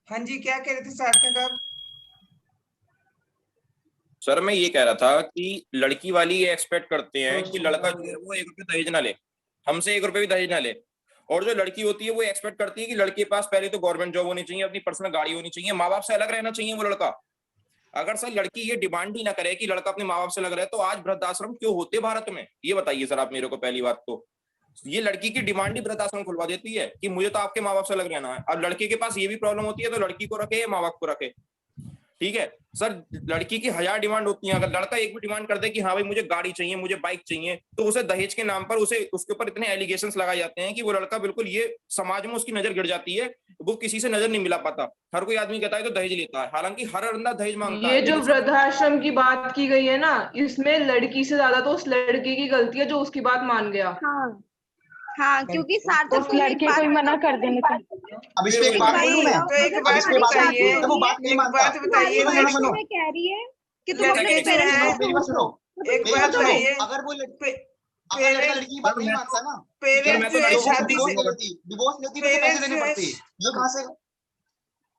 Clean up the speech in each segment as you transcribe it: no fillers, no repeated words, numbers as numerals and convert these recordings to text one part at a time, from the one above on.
हाँ जी, क्या कह रहे थे सार्थक आप? सर मैं ये कह रहा था कि लड़की वाली ये एक्सपेक्ट करते हैं कि लड़का जो है वो 1 रुपये दहेज ना ले, हमसे 1 रुपये भी दहेज ना ले। और जो लड़की होती है वो एक्सपेक्ट करती है कि लड़के के पास पहले तो गवर्नमेंट जॉब होनी चाहिए, अपनी पर्सनल गाड़ी होनी चाहिए, माँ बाप से अलग रहना चाहिए वो लड़का। अगर सर लड़की ये डिमांड ही ना करे कि लड़का अपने माँ बाप से अलग रहे, तो आज वृद्धाश्रम क्यों होते भारत में, ये बताइए सर आप मेरे को। पहली बात तो ये लड़की की डिमांड ही वृद्धाश्रम खुलवा देती है कि मुझे तो आपके माँ बाप से अलग रहना है। अब लड़के के पास ये भी प्रॉब्लम होती है, तो लड़की को रखे या माँ बाप को रखे। ठीक है सर, लड़की की 1000 डिमांड होती है, अगर लड़का एक भी डिमांड कर दे कि हाँ भाई मुझे गाड़ी चाहिए, मुझे बाइक चाहिए, तो उसे दहेज के नाम पर उसे उसके ऊपर इतने एलिगेशंस लगाए जाते हैं कि वो लड़का बिल्कुल, ये समाज में उसकी नजर गिर जाती है, वो किसी से नजर नहीं मिला पाता। हर कोई आदमी कहता है तो दहेज लेता है, हालांकि हर बंदा दहेज मांगता ये है, जो लेकिन वृद्धाश्रम की बात की गई है ना, इसमें लड़की से ज्यादा तो उस लड़के की गलती है जो उसकी बात मान गया। हाँ हाँ, क्योंकि सार्थक उस लड़के को ही मना कर देने का। अब इस पे एक बात बोलूं मैं, तो एक अब बात इस पे बात बताइए, बोलूं, वो बात नहीं एक मानता। बात बताइए, सुनो सुनो सुनो, में कह रही है कि तुम लड़के अपने जो पेरेंट्स है, मेरी बात सुनो, एक मेरी बात बात सुनो। बताइए, अगर वो अगर लड़का लड़की की बात नहीं मानता ना, पेरेंट्स जो है तो वो शादी से, डिवोर्स लेती तो उसे पैसे पेरेंट्स देने जो है, पड़ते, जो कहाँ से?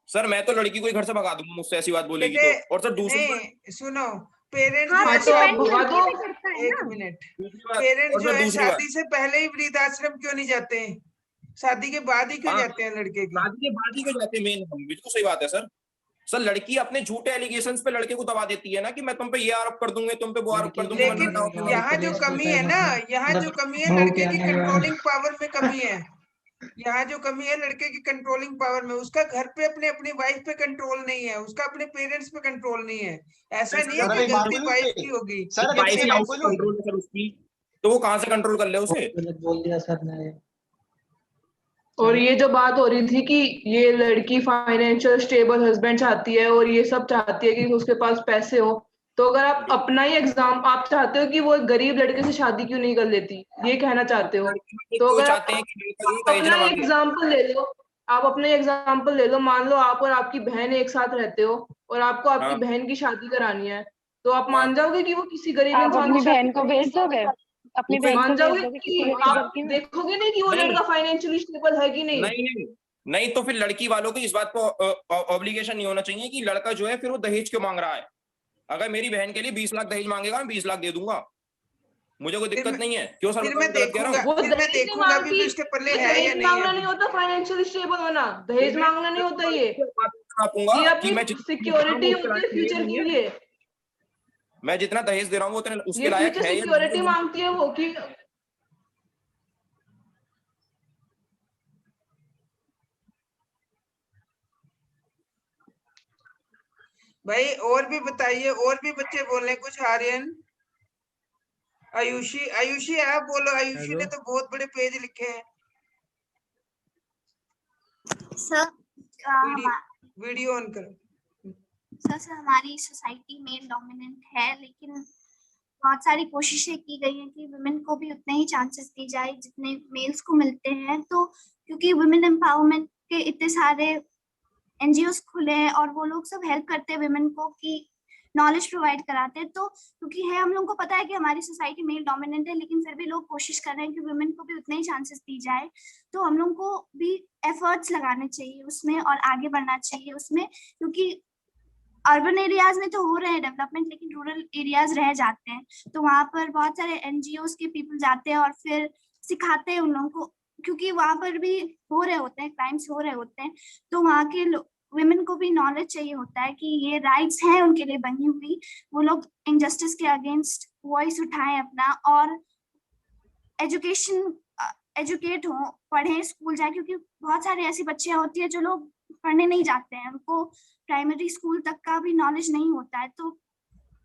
सर मैं तो लड़की को ही घर से भगा दूंगा मुझसे ऐसी बात बोलेगी बेटे तो। और सर दूसरी बात, नहीं सुनो, पेरेंट्स हाँ, जो है तो आप डिपेंड भगा लड़के दो। पे करता है एक ना। मिनट, दूसरी बात पेरेंट्स और जो सर है दूसरी बात, शादी से पहले ही वृद्धाश्रम क्यों नहीं जाते हैं? शादी के बाद ही क्यों हाँ जाते हैं लड़के की? शादी के बाद ही क्यों जाते, मेन बिल्कुल सही बात है सर। सर लड़की अपने झूठे एलिगेशंस पे लड़के को दबा देती है ना कि मैं तुम पे ये आरोप कर दूंगी, तुम पे वो आरोप कर दूंगी, लेकिन यहाँ जो कमी है ना, यहाँ जो कमी है लड़के की कंट्रोलिंग पावर में कमी है। यहाँ जो कमी है लड़के की कंट्रोलिंग पावर में, उसका घर पे अपने अपनी वाइफ पे कंट्रोल नहीं है, उसका अपने पेरेंट्स पे कंट्रोल नहीं है। ऐसा नहीं है सर कि एक बात गलती बोलूं इस वाइफ पे, की होगी। सर अब इस पे एक बात बोलूं, कंट्रोल है सर उसकी, तो वो कहाँ से कंट्रोल कर ले उसे। बोल दिया सर ने। और ये जो बात हो रही थी कि ये लड़की फाइनेंशियल स्टेबल हस्बैंड चाहती है और ये सब चाहती है कि उसके पास पैसे हो, तो अगर आप अपना ही एग्जाम, आप चाहते हो कि वो एक गरीब लड़के से शादी क्यों नहीं कर लेती, ये कहना चाहते हो? तो वो अगर चाहते हैं आप कि लड़का जो दहेज अपना ना ही मांगे। एग्जाम्पल ले लो, आप अपना ही एग्जाम्पल ले लो, मान लो आप और आपकी बहन एक साथ रहते हो और आपको आपकी हाँ बहन की शादी करानी है, तो आप हाँ मान जाओगे कि वो किसी गरीब आप इंसान अपनी से शादी बहन को भेज दोगे, अपनी वो फिर बहन को मान भेज जाओगे दोगे कि किसी गरीब आप लड़की में? देखोगे नहीं कि वो नहीं लड़का फाइनेंशियली स्टेबल है कि नहीं? नहीं नहीं नहीं, तो फिर लड़की वालों को इस बात को ऑब्लिगेशन नहीं होना चाहिए कि लड़का जो है फिर वो दहेज क्यों मांग रहा है। अगर मेरी बहन के लिए 20 लाख दहेज मांगेगा, मैं 20 लाख दे दूंगा, मुझे कोई दिक्कत नहीं है। क्यों सर, फिर बताओ मैं मैं गलत कह रहा देखूंगा, हूँ? वो फिर मैं दहेज नहीं देखूंगा भी मांगती, उसके पल्ले ये है या दहेज नहीं है। मांगना नहीं होता फाइनेंशियली स्टेबल होना, दहेज मांगना नहीं होता ये आपूंगा कि अपनी मैं जितना सिक्योरिटी उसके होती है लायक है या फ्यूचर नहीं के है। लिए, मैं जितना दहेज दे रहा हूँ वो उतने उसके ये लायक फ्यूचर है या नहीं सिक्योरिटी है। मांगती है वो कि भाई और भी बताइए, और भी बच्चे बोले कुछ। आर्यन, आयुषी, आयुषी आप बोलो, आयुषी ने तो बहुत बड़े पेज लिखे हैं। सर वीडियो ऑन करो। सर हमारी सोसाइटी मेल डोमिनेंट है, लेकिन बहुत सारी कोशिशें की गई हैं कि वुमेन को भी उतने ही चांसेस दी जाए जितने मेल्स को मिलते हैं। तो क्योंकि वुमेन एम्पावरमेंट के इतने सारे एनजीओस खुले हैं और वो लोग सब हेल्प करते हैं वुमेन को कि नॉलेज प्रोवाइड कराते हैं, तो क्योंकि है हम लोगों को पता है कि हमारी सोसाइटी मेल डोमिनेंट है, लेकिन फिर भी लोग कोशिश कर रहे हैं कि वुमेन को भी उतने ही चांसेस दी जाए। तो हम लोगों को भी एफर्ट्स लगाने चाहिए उसमें और आगे बढ़ना चाहिए उसमें, क्योंकि अर्बन एरियाज में तो हो रहे हैं डेवलपमेंट, लेकिन रूरल एरियाज रह जाते हैं। तो वहाँ पर बहुत सारे एनजीओस के पीपल जाते हैं और फिर सिखाते हैं उन लोगों को, क्योंकि वहाँ पर भी हो रहे होते हैं, क्राइम्स हो रहे होते हैं। तो वहाँ के वुमेन को भी नॉलेज चाहिए होता है कि ये राइट्स हैं उनके लिए बनी हुई, वो लोग इनजस्टिस के अगेंस्ट वॉइस उठाएं अपना, और एजुकेट हो, पढ़ें, स्कूल जाए, क्योंकि बहुत सारे ऐसी बच्चियां होती है जो लोग पढ़ने नहीं जाते हैं, उनको प्राइमरी स्कूल तक का भी नॉलेज नहीं होता है। तो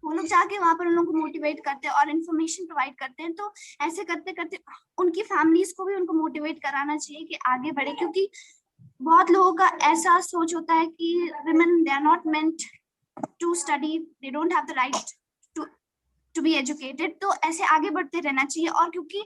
वो लोग जाके वहां पर उन लोगों को मोटिवेट करते हैं और इन्फॉर्मेशन प्रोवाइड करते हैं। तो ऐसे करते करते उनकी फैमिलीज को भी उनको मोटिवेट कराना चाहिए कि आगे बढ़े, क्योंकि बहुत लोगों का ऐसा सोच होता है कि women they are not meant to study, they don't have the right to be educated। तो ऐसे आगे बढ़ते रहना चाहिए। और क्योंकि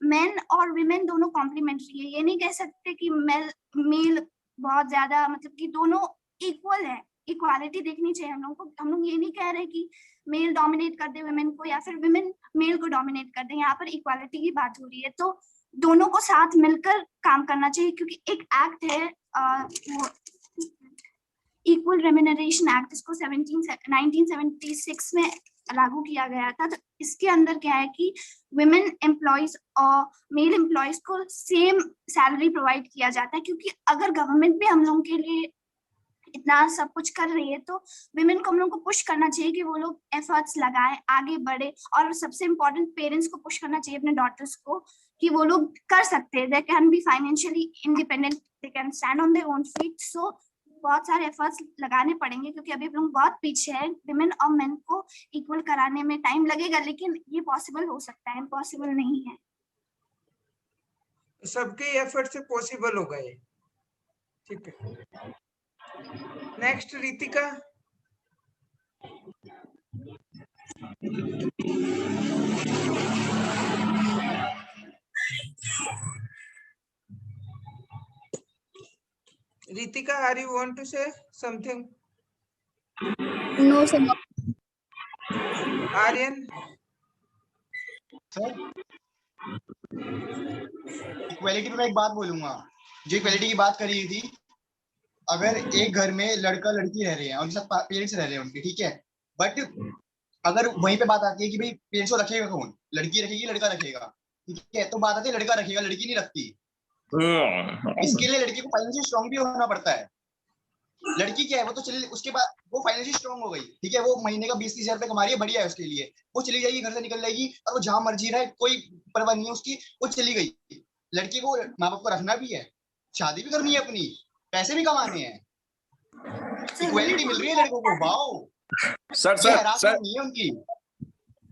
मेन और विमेन दोनों कॉम्प्लीमेंट्री है, ये नहीं कह सकते कि मेल बहुत ज्यादा, मतलब कि दोनों इक्वल है, इक्वालिटी देखनी चाहिए हम लोगों को। हम लोग ये नहीं कह रहे कि मेल डोमिनेट कर दे वुमेन को या फिर वुमेन मेल को डोमिनेट कर दे, यहाँ पर इक्वालिटी की बात हो रही है। तो दोनों को साथ मिलकर काम करना चाहिए, क्योंकि एक एक्ट है इक्वल रेम्यूनरेशन एक्ट, इसको 1976 में लागू किया गया था। तो इसके अंदर क्या है कि वुमेन एम्प्लॉयज और मेल एम्प्लॉयज को सेम सैलरी प्रोवाइड किया जाता है, क्योंकि अगर गवर्नमेंट भी हम लोगों के लिए इतना सब कुछ कर रही है तो विमेन को हम लोग को पुश करना चाहिए कि वो लोग एफर्ट्स लगाए, आगे बढ़े। और सबसे इम्पोर्टेंट पेरेंट्स को पुश करना चाहिए अपने डॉटर्स को कि वो लोग कर सकते हैं, they can be financially independent, they can stand on their own feet. So बहुत सारे एफर्ट्स लगाने पड़ेंगे, क्योंकि अभी हम लोग बहुत पीछे हैं। विमेन और मेन को इक्वल कराने में टाइम लगेगा, लेकिन ये पॉसिबल हो सकता है, इम्पॉसिबल नहीं है। सबके एफर्ट से पॉसिबल हो गए। ठीक है, next Ritika. Ritika, are you want to say something? No, sir. Aryan? Sir equality पे मैं एक बात बोलूंगा, जो इक्वालिटी की बात करी थी, अगर एक घर में लड़का लड़की रह रहे हैं और उनके साथ पेरेंट्स रह रहे हैं उनके, ठीक है, बट अगर वहीं पे बात आती है कि भाई पेरेंट्स को रखेगा कौन, लड़की रखेगी लड़का रखेगा, ठीक है, तो बात आती है लड़का रखेगा, लड़की नहीं रखती। इसके लिए लड़की को फाइनेंशियल स्ट्रांग भी होना पड़ता है। लड़की क्या है, वो तो चली, उसके बाद वो फाइनेंशियल स्ट्रांग हो गई, ठीक है, वो महीने का 20-30 हजार रुपए कमा रही है, बढ़िया है उसके लिए, वो चली जाएगी, घर से निकल जाएगी और वो जहां मर्जी रहे, कोई परवाह नहीं है उसकी, वो चली गई। लड़की को माँ बाप को रखना भी है, शादी भी करनी है अपनी, पैसे भी कमाने हैं, इक्वालिटी मिल रही है लड़कों को। वाओ सर नहीं है उनकी,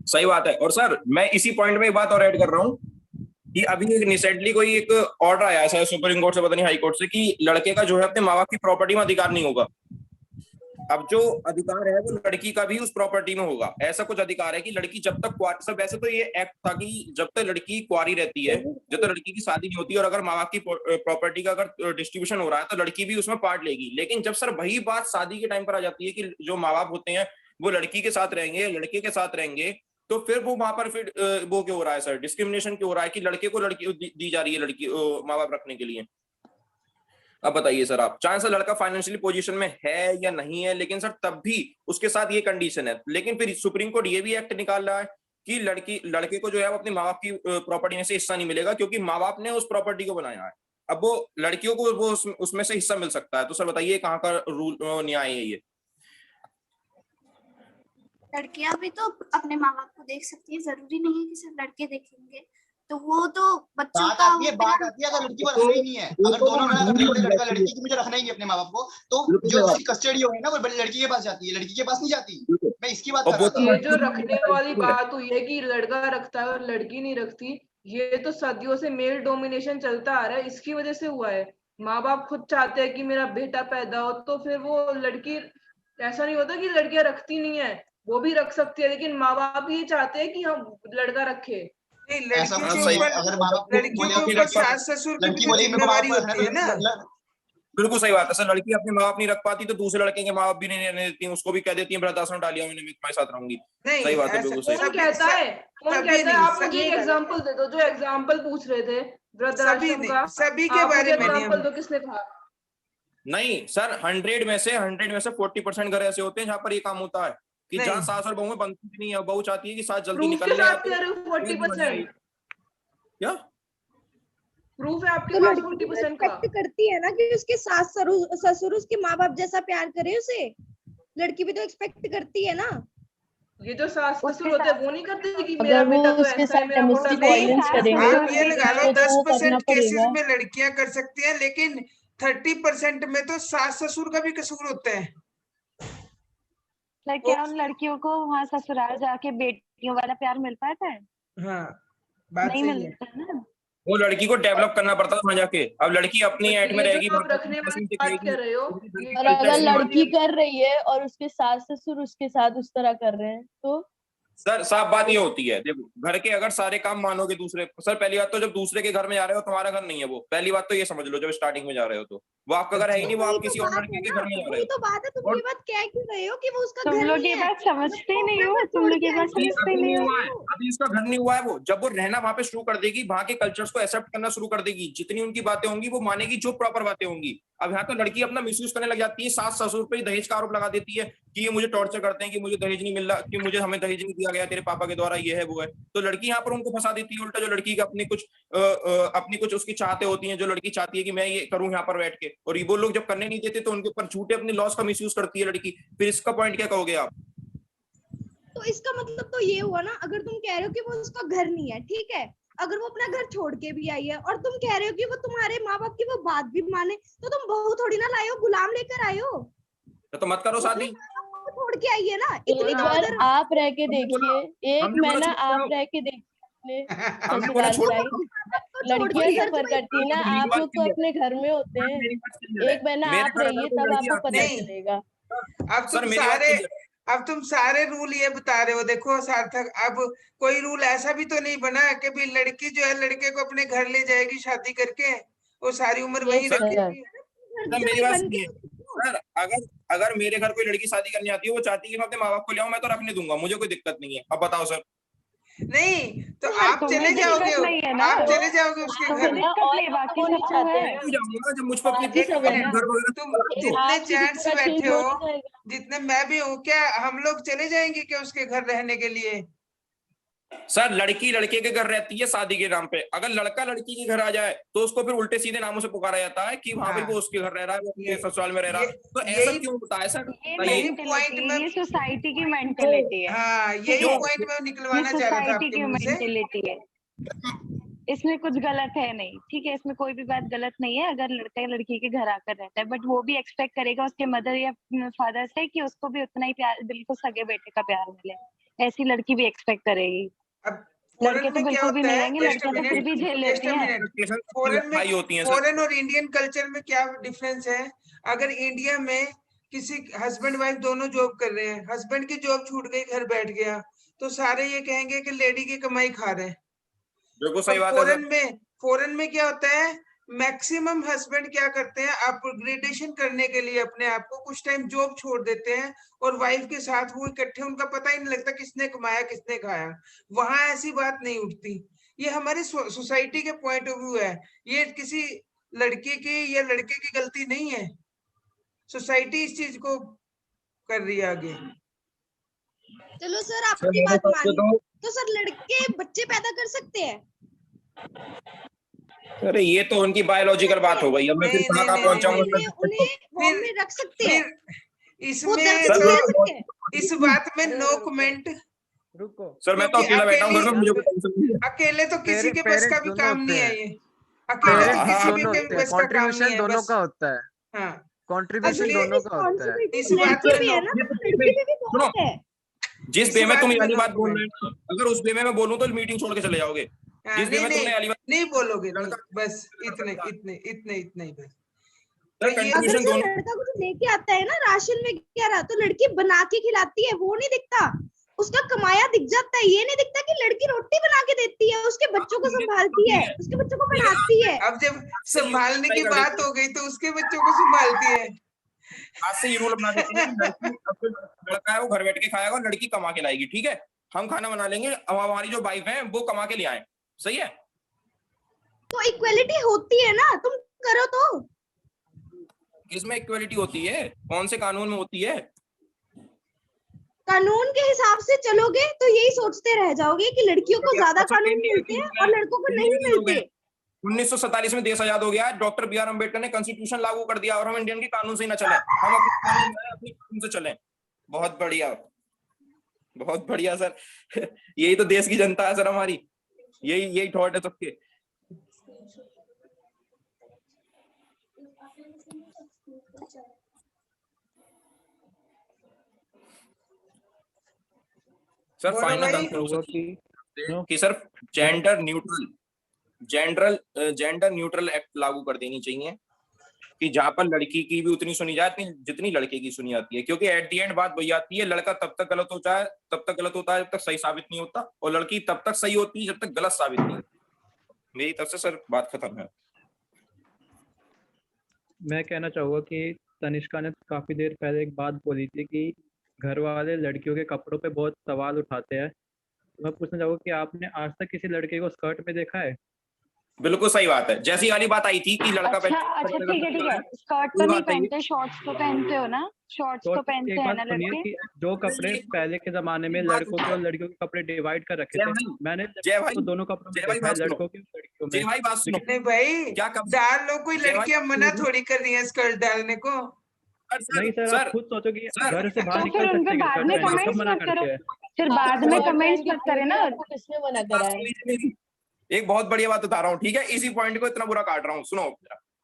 सही बात है। और सर मैं इसी पॉइंट में एक बात और ऐड कर रहा हूँ कि अभी एक रिसेंटली कोई एक ऑर्डर आया है सुप्रीम कोर्ट से, पता नहीं हाई कोर्ट से, कि लड़के का जो है अपने माँ बाप की प्रॉपर्टी में अधिकार नहीं होगा। अब जो अधिकार है वो लड़की का भी उस प्रॉपर्टी में होगा। ऐसा कुछ अधिकार है कि लड़की जब तक सब, वैसे तो ये एक्ट था कि जब तक लड़की कुंवारी रहती है, जब तक लड़की की शादी नहीं होती, और अगर माँ बाप की प्रॉपर्टी का अगर डिस्ट्रीब्यूशन हो रहा है तो लड़की भी उसमें पार्ट लेगी। लेकिन जब सर वही बात शादी के टाइम पर आ जाती है कि जो माँ बाप होते हैं वो लड़की के साथ रहेंगे, लड़के के साथ रहेंगे, तो फिर वो वहां पर फिर वो क्यों हो रहा है सर, डिस्क्रिमिनेशन क्यों हो रहा है कि लड़के को लड़की दी जा रही है लड़की माँ बाप रखने के लिए। अब बताइए सर आप, चाहे सर लड़का फाइनेंशियली पोजीशन में है या नहीं है, लेकिन सर तब भी उसके साथ ये कंडीशन है। लेकिन फिर सुप्रीम कोर्ट ये भी एक्ट निकाल रहा है कि लड़के को जो है वो अपने माँ बाप की प्रॉपर्टी में से हिस्सा नहीं मिलेगा, क्योंकि माँ बाप ने उस प्रॉपर्टी को बनाया है। अब वो लड़कियों को वो उसमें से हिस्सा मिल सकता है। तो सर बताइए कहाँ का रूल न्याय है ये? लड़कियां भी तो अपने माँ बाप को देख सकती है, जरूरी नहीं है कि सिर्फ लड़के देखेंगे। तो वो तो बच्चों का बात आती है अगर लड़की को रखना ही नहीं है, अगर दोनों लड़का लड़की की मुझे रखना ही नहीं अपने माँ बाप को, तो जो उसकी कस्टडी होगी ना वो लड़की के पास जाती है, लड़की के पास नहीं जाती। मैं इसकी बात कर रहा था। ये जो रखने वाली बात हुई है कि लड़का रखता है और लड़की नहीं रखती, ये तो सदियों से मेल डोमिनेशन चलता आ रहा है, इसकी वजह से हुआ है। माँ बाप खुद चाहते हैं कि मेरा बेटा पैदा हो, तो फिर वो लड़की, ऐसा नहीं होता कि लड़कियां रखती नहीं है, वो भी रख सकती है, लेकिन माँ बाप ये चाहते हैं कि हम लड़का रखे। लड़कियों के ऊपर सास ससुर की जिम्मेदारी होती है ना। बिल्कुल सही बात है सर, लड़की अपने माँ बाप नहीं रख पाती तो दूसरे लड़के के माँ बाप भी नहीं रहने देती, उसको भी कह देती है वृद्धाश्रम डालिया मैंने, तुम्हारे साथ रहूंगी। सही बात है, बिल्कुल सही। कौन कहता है? आप मुझे एक एग्जांपल दे दो, जो एग्जांपल पूछ रहे थे वृद्धाश्रम का, सभी के बारे में एग्जांपल दो, किसने कहा? नहीं सर, 100 में से 40% घर ऐसे होते हैं जहाँ पर ये काम होता है कि जहाँ सास और बहू में बनती नहीं है, बहू चाहती है कि सास जल्दी निकल जाए। 40% क्या प्रूफ है आपके पास? 40% का करती है ना कि उसके सास ससुर उसके माँ बाप जैसा प्यार करे उसे, लड़की भी तो एक्सपेक्ट करती है ना। ये जो सास ससुर होते हैं वो नहीं करते कि मेरा बेटा तो ऐसा है, मेरा बेटा आप ये लगा लो 10% केसेस में लड़कियां कर सकती हैं, लेकिन 30% में तो सास ससुर का भी कसूर होता है। क्या उन लड़कियों को वहाँ ससुराल जाके बेटियों वाला प्यार मिल पाता है? हाँ, बात नहीं सही मिलता है ना। वो लड़की को डेवलप करना पड़ता है वहां जाके। अब लड़की अपनी एट में रहेगी, रखने वाली बात कर रहे हो, और अगर लड़की कर रही है और उसके सास ससुर उसके साथ उस तरह कर रहे हैं तो सर साफ बात ये होती है, देखो घर के अगर सारे काम मानोगे दूसरे, सर पहली बात तो जब दूसरे के घर में जा रहे हो तुम्हारा घर नहीं है वो, पहली बात तो ये समझ लो जब स्टार्टिंग में जा रहे हो तो वो आपका घर है ही नहीं, वो आप किसी और लड़के के घर में जा रहे हो। तो बात है, तुम ये बात कह क्यों रहे हो कि वो उसका घर तुम लोग ये बात समझते ही नहीं हो, तुम लोग ये बात समझते ही नहीं हो। अभी इसका घर नहीं हुआ है, वो जब वो रहना वहां पे शुरू कर देगी, वहां के कल्चर्स को एक्सेप्ट करना शुरू कर देगी, जितनी उनकी बातें होंगी वो मानेगी, जो प्रॉपर बातें होंगी, अब यहाँ तो लड़की अपना मिसयूज करने लग जाती है, सास ससुर पे दहेज का आरोप लगा देती है कि ये मुझे टॉर्चर करते हैं, कि मुझे दहेज नहीं मिल रहा, कि मुझे हमें दहेज नहीं दिया गया तेरे पापा के द्वारा, ये है वो है। तो लड़की यहाँ पर उनको फंसा देती है उल्टा, जो लड़की का अपनी कुछ उसकी चाहते होती हैं, जो लड़की चाहती है कि मैं ये करूं यहाँ पर बैठ के, और वो लोग जब करने नहीं देते तो उनके ऊपर झूठे अपनी लॉस का मिसयूज करती है लड़की। फिर इसका पॉइंट क्या कहोगे आप? तो इसका मतलब तो ये हुआ ना, अगर तुम कह रहे हो कि वो उसका घर नहीं है, ठीक है, अगर वो अपना घर छोड़ के भी आई है और तुम कह रहे हो कि वो तुम्हारे माँ बाप की वो बात भी माने, तो तुम बहू थोड़ी ना लाए हो, गुलाम लेकर आए हो। तो मत करो शादी, छोड़ के आई है ना, इतनी एक तो बार अगर आप रह के देखिए, एक हमने बोला महीना छोड़ आप दो। रह के देखिए अपने हमने बोला ससुराल छोड़ साइड, तो छोड़ लड़कियां के घर सफर से करती है ना, मेरी आप बात लोग तो सुनिए। अपने घर में होते हैं। मेरी बात क्लियर है। एक महीना मेरे आप घर अगर रहिए कोई तब लड़की आपको आती पता है, नहीं। चलेगा। अब तुम सारे रूल ये बता रहे हो, देखो सार्थक, अब कोई रूल ऐसा भी तो नहीं बना कि भी लड़की जो है लड़के को अपने घर ले जाएगी शादी करके, वो सारी उम्र वहीं यस सर। रखेगी। सर मेरी बात सुनिए सर, अगर मेरे घर कोई लड़की शादी करने आती है, वो चाहती है कि मैं अपने माँ बाप को ले आऊं, मैं तो रखने दूंगा, मुझे कोई दिक्कत नहीं है। अब बताओ सर। नहीं तो सर, आप तुम्हें चले जाओगे, दिक्कत नहीं है ना, आप चले जाओगे उसके तुम्हें घर। दिक्कत और नहीं, बाकी वो नहीं सबको चाहते है। हैं क्यों जाऊंगा जब मुझ पर अपनी बाकी सब है मिनट, ना, घर वगैरह तुम तो जितने आपसे जेंट्स दूसरा बैठे चेंज हो, हो नहीं जाएगा। जितने मैं भी हूँ, क्या हम लोग चले जाएंगे क्या उसके घर रहने के लिए? सर लड़की लड़के के घर रहती है शादी के नाम पे, अगर लड़का लड़की के घर आ जाए तो उसको फिर उल्टे सीधे नामों से पुकारा जाता है कि हाँ भाई वो उसके घर रह रहा है, वो ये अपने ससुराल में रह रहा है। तो ऐसा यही क्यों होता है सर? ये बताइए। यही पॉइंट मेंटेलिटी, में, ये सोसाइटी की मेंटेलिटी है, हाँ यही क्यों? पॉइंट मैं ये निकलवाना चाह रहा था सोसाइटी आपके की मुंह से। मेंटेलिटी है, इसमें कुछ गलत है नहीं, ठीक है, इसमें कोई भी बात गलत नहीं है अगर लड़का या लड़की के घर आकर रहता है, बट वो भी एक्सपेक्ट करेगा उसके मदर या फादर से कि उसको भी उतना ही प्यार, बिल्कुल सगे बेटे का प्यार मिले, ऐसी लड़की भी एक्सपेक्ट करेगी। अब लड़के फॉरेन तो में क्या बिल्कुल भी होता है, मिलेंगे, जस्ट अ लड़कियां तो फिर मिनट, भी झेल जस्ट लेती अ हैं। मिनट, फॉरेन में, भाई होती हैं सर। फॉरेन और इंडियन कल्चर में क्या डिफरेंस है? अगर इंडिया में किसी हस्बैंड वाइफ दोनों जॉब कर रहे हैं, हस्बैंड की जॉब छूट गई, घर बैठ गया, तो सारे ये कहेंगे कि लेडी की कमाई खा रहे हैं। बिल्कुल सही और बात है सर। फॉरेन में क्या होता है, मैक्सिमम हस्बैंड क्या करते हैं, अपग्रेडेशन करने के लिए अपने आप को कुछ टाइम जॉब छोड़ देते हैं और वाइफ के साथ वो इकट्ठे, उनका पता ही नहीं लगता किसने कमाया किसने खाया। वहां ऐसी बात नहीं उठती। ये हमारी सोसाइटी के पॉइंट ऑफ व्यू है, ये किसी लड़के की या लड़के की गलती नहीं है, सोसाइटी इस चीज को कर रही है आगे। चलो सर आपकी बात मान ली, तो सर लड़के बच्चे पैदा कर सकते हैं? अरे ये तो उनकी बायोलॉजिकल बात हो गई, अब मैं फिर नहीं, कहाँ नहीं, पहुंचाऊंगा उन्हें होम में रख सकते हैं, फिर वो इसमें दत्तक सर ले सकते हैं। इस बात में नो कमेंट। रुको सर मैं तो क्योंकि अकेला बैठा हूँ घर में, अकेली- मुझे कोई टेंशन नहीं है। अकेले तो किसी के बस का पेरेंट्स भी दोनों काम होते नहीं है, हैं, ये अकेले तो पेरेंट्स किसी भी दोनों के होते हैं, बस का काम नहीं कंट्रीब्यूशन है दोनों बस। का होता है, हाँ, कंट्रीब्यूशन इसलिए दोनों का होता है। इस बात लड़की में भी है नो, ना, तो लड़की भी सुनो, बहुत है। जिस इस वे में बात तुम ये में वाली नो बात बोल कमेंट। रहे हो, अगर उस वे में मैं बोलूं तो मीटिंग छोड़ के चले जाओगे। हाँ, जिस वे नहीं में तुमने नहीं वाली बात, नहीं बोलोगे, नहीं, लड़का बस इतने इतने इतने इतने ही बस। सर तो ये अगर कंट्रीब्यूशन सर दोनों, लड़का कुछ लेके आता है ना राशन में क्या रहा, तो लड़की बना के खिलाती है, वो नहीं दिखता, उसका कमाया दिख जाता है। ये नहीं दिखता कि लड़की रोटी बना के देती है, उसके बच्चों को संभालती है, उसके बच्चों को पढ़ाती है। अब जब संभालने की कर बात देते हैं। हो गई तो उसके बच्चों को संभालती है। आज से ये रूल बना देते हैं कि लड़की, अब जो लड़का है वो घर बैठ के खाएगा और लड़की कमा के लाएगी, ठीक है? हम खाना बना लेंगे, अब हमारी जो वाइफ है वो कमा के ले आए, सही है? तो इक्वलिटी होती है ना, तुम करो तो। इसमें इक्वलिटी होती है? कौन से कानून में होती है? कानून के हिसाब से चलोगे तो यही सोचते रह जाओगे कि लड़कियों को ज्यादा कानून मिलते हैं और लड़कों को नहीं मिलते। 1947 में देश आजाद हो गया, डॉक्टर बी आर अम्बेडकर ने कॉन्स्टिट्यूशन लागू कर दिया और हम इंडियन के कानून से ही ना चले, हम अपने कानून बनाएं, अपने कानून से चलें। बहुत बढ़िया, बहुत बढ़िया सर। यही तो देश की जनता है सर हमारी, यही थॉट है सबके। सर बोलो फाइनल भाई। कंक्लूजन कि सर जेंडर न्यूट्रल एक्ट लागू कर देनी चाहिए कि जहां पर लड़की की भी उतनी सुनी जाती है जितनी लड़के की सुनी जाती है, क्योंकि एट दी एंड बात वही आती है, लड़का तब तक गलत होता है जब तक सही साबित नहीं होता, और लड़की तब तक सही होती है जब तक गलत साबित नहीं होती। मेरी तरफ से सर बात खत्म है। मैं कहना चाहूंगा कि तनिष्का ने काफी देर पहले एक बात बोली थी कि घर वाले लड़कियों के कपड़ों पे बहुत सवाल उठाते हैं। मैं पूछना चाहूंगा कि आपने आज तक किसी लड़के को स्कर्ट में देखा है? बिल्कुल सही बात है। जैसी वाली बात आई थी कि लड़का अच्छा अच्छा ठीक है स्कर्ट तो नहीं पहनते, शॉर्ट्स तो पहनते हो ना, शॉर्ट्स तो पहनते एक हैं बात ना सुनिए लड़के। कि जो कपड़े पहले के जमाने में लड़कों के और लड़कियों के कपड़े डिवाइड कर रखे थे, मैंने तो दोनों कपड़ों में देखा है, लड़कों के और लड़कियों में। भाई बात सुनो, नहीं भाई, क्या डाल लो, कोई लड़कियां मना थोड़ी कर रही है स्कर्ट डालने को। नहीं सर, आप खुद सोचो कि घर से बाहर तो फिर निकल उन पे सकते हैं बाद स्कर्ट में पहन के, कमेंट्स कब मना मत करो, करते हैं? फिर बाद में कमेंट्स मत करे ना। किसने मना करा है? एक बहुत बढ़िया बात बता रहा हूँ, ठीक है, इसी पॉइंट को इतना बुरा काट रहा हूँ। सुनो,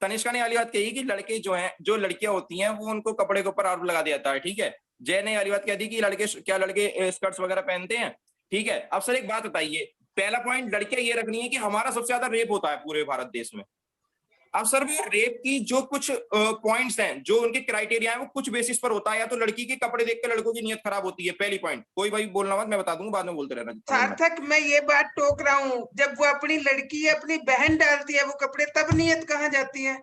तनिष्का ने वाली बात कही कि लड़के जो हैं, जो लड़कियां होती हैं वो उनको कपड़े के ऊपर आरोप लगा दिया जाता है, ठीक है। जय ने वाली बात कह दी कि लड़के स्कर्ट्स वगैरह पहनते हैं, ठीक है। अब सर एक बात बताइए, पहला पॉइंट लड़कियां ये रखनी है कि हमारा सबसे ज्यादा रेप होता है पूरे भारत देश में। अब सर वो रेप की जो कुछ पॉइंट्स हैं, जो उनके क्राइटेरिया है, वो कुछ बेसिस पर होता है। या तो लड़की के कपड़े देख के लड़कों की नीयत खराब होती है, पहली पॉइंट। कोई भाई बोलना मत, मैं बता दूंगा, बाद में बोलते रहना। सार्थक, मैं ये बात टोक रहा हूँ, जब वो अपनी लड़की या अपनी बहन डालती है वो कपड़े, तब नीयत कहाँ जाती है?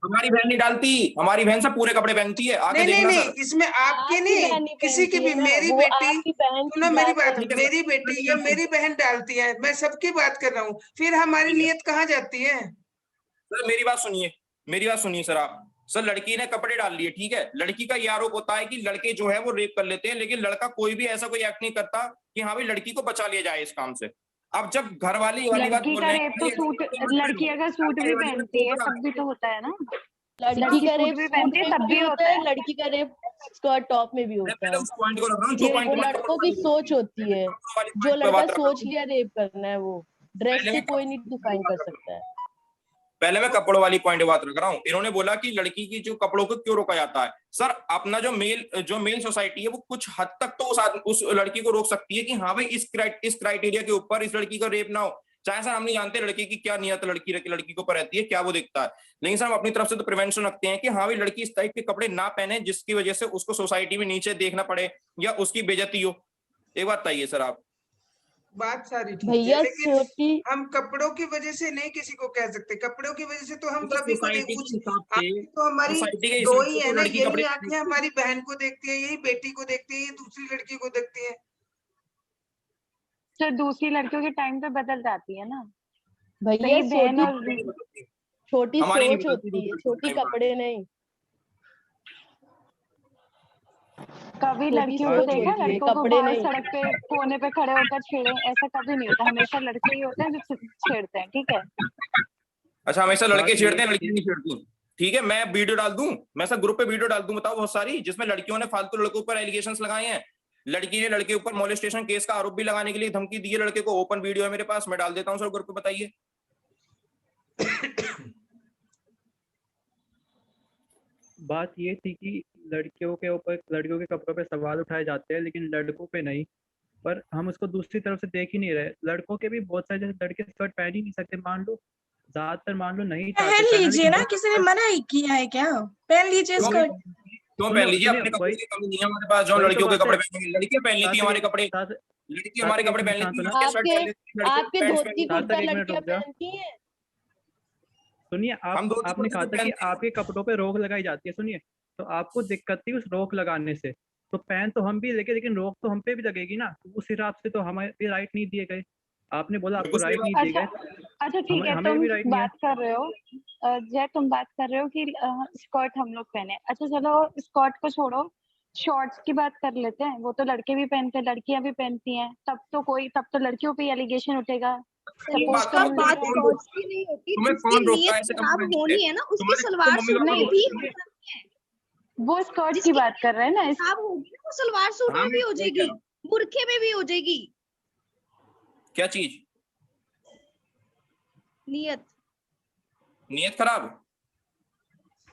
हमारी बहन नहीं डालती, हमारी बहन सब पूरे कपड़े पहनती है, आके नहीं देखना नहीं, सर। इसमें आपकी नहीं, किसी की भी। मेरी बेटी, सुनो मेरी बात, मेरी बेटी या मेरी बहन डालती है, मैं सबकी बात कर रहा हूँ, फिर हमारी नीयत कहाँ जाती है? सर मेरी बात सुनिए सर। आप सर, लड़की ने कपड़े डाल लिए, ठीक है, लड़की का यह आरोप होता है कि लड़के जो है वो रेप कर लेते हैं, लेकिन लड़का कोई भी ऐसा कोई एक्ट नहीं करता कि हाँ भाई लड़की को बचा लिया जाए इस काम से। अब जब घर वाले ये वाली बात लड़की बोल का रहे रेप तो सूट, लड़की अगर सूट भी पहनती है तब भी तो होता है ना। लड़की का रेप भी पहनती है तब भी होता है। लड़की का रेप स्कर्ट टॉप में भी होता है। उस पॉइंट को रख रहा हूँ, जो ये पॉइंट वो लड़कों की सोच होती है, जो लड़का सोच लिया रेप करना है वो ड्रेस से कोई नहीं डिफाइन कर सकता है। पहले मैं कपड़ों वाली पॉइंट बात रख रहा हूँ। इन्होंने बोला कि लड़की की जो कपड़ों को क्यों रोका जाता है। सर अपना जो मेल सोसाइटी है वो कुछ हद तक तो उस लड़की को रोक सकती है कि हाँ भाई इस क्राइटेरिया के ऊपर इस लड़की का रेप ना हो। चाहे सर हम नहीं जानते लड़की की क्या नियत लड़की को ऊपर रहती है, क्या वो देखता है, लेकिन सर हम अपनी तरफ से तो प्रिवेंशन रखते हैं कि हाँ भाई लड़की इस टाइप के कपड़े ना पहने जिसकी वजह से उसको सोसाइटी में नीचे देखना पड़े या उसकी बेइज्जती हो। एक बात बताइए सर आप। बात सारी ठीक भैया है, लेकिन हम कपड़ों की वजह से नहीं किसी को कह सकते। कपड़ों की वजह से तो हम सभी को तो हमारी दो ही है ना, यही आंखें हमारी बहन को देखती है, यही बेटी को देखती है, ये दूसरी लड़की को देखती है। सर दूसरी लड़कियों के टाइम पे बदल जाती है ना भैया, बहन और छोटी सोच होती है, छोटी कपड़े नहीं। कभी लड़कियों को देखा लड़कों को बाहर सड़क पे कोने पे खड़े होकर छेड़े, ऐसा कभी नहीं होता। हमेशा लड़के ही होते हैं जो छेड़ते हैं, ठीक है। अच्छा, हमेशा लड़के छेड़ते हैं, लड़कियां नहीं छेड़ती, ठीक है। मैं वीडियो डाल दूं, मैं सर ग्रुप पे वीडियो डाल दूं, बताओ, बहुत सारी, जिसमें लड़कियों ने फालतू लड़कों पर एलिगेशंस लगाए हैं। लड़की ने लड़के ऊपर मोलेस्टेशन केस का आरोप भी लगाने के लिए धमकी दी है लड़के को। ओपन वीडियो है मेरे पास, मैं डाल देता हूं सर ग्रुप पे, बताइए। बात ये थी कि लड़कियों के कपड़ों पे सवाल उठाए जाते हैं लेकिन लड़कों पे नहीं। पर हम उसको दूसरी तरफ से देख ही नहीं रहे। लड़कों के भी बहुत सारे जैसे लड़के स्कर्ट पहन ही नहीं सकते, मान लो ज्यादातर मान लो नहीं पहन लीजिए ना, किसी ने मना ही किया है क्या? पहन लीजिए स्कर्ट। क्यों पहन लीजिए, अपने कपड़े की कमी नहीं है हमारे पास जो लड़कियों के कपड़े पहनेंगे। लड़कियां पहन लेती है हमारे कपड़े, लड़की हमारे कपड़े पहन लेती है। आपके धोती कुर्ता लड़कियां पहनती हैं। सुनिए, आपने कहा था कि आपके कपड़ों पे रोक लगाई जाती है। सुनिए, तो आपको दिक्कत थी उस रोक लगाने से, तो पहन तो हम भी लेके, लेकिन रोक तो हम पे भी लगेगी ना। उस हिसाब से तो हमें भी राइट नहीं दिए गए। आपने बोला आपको राइट नहीं दिए गए। अच्छा ठीक है, तुम बात कर रहे हो जय, तुम बात कर रहे हो कि स्कर्ट हम लोग पहने। अच्छा चलो स्कर्ट को छोड़ो, शॉर्ट्स की बात कर लेते हैं। वो तो लड़के भी पहनते हैं, लड़कियां भी पहनती हैं, तब तो लड़कियों पे एलिगेशन उठेगा। उसका बात शॉर्ट्स की नहीं होती, जिसकी नीयत खराब होनी है ना, उसकी सलवार सूट में भी वो स्कर्ट की बात कर रहे हैं ना, खराब होगी ना, वो सलवार सूट में भी हो जाएगी, बुरखे में भी हो जाएगी। क्या चीज? नीयत खराब।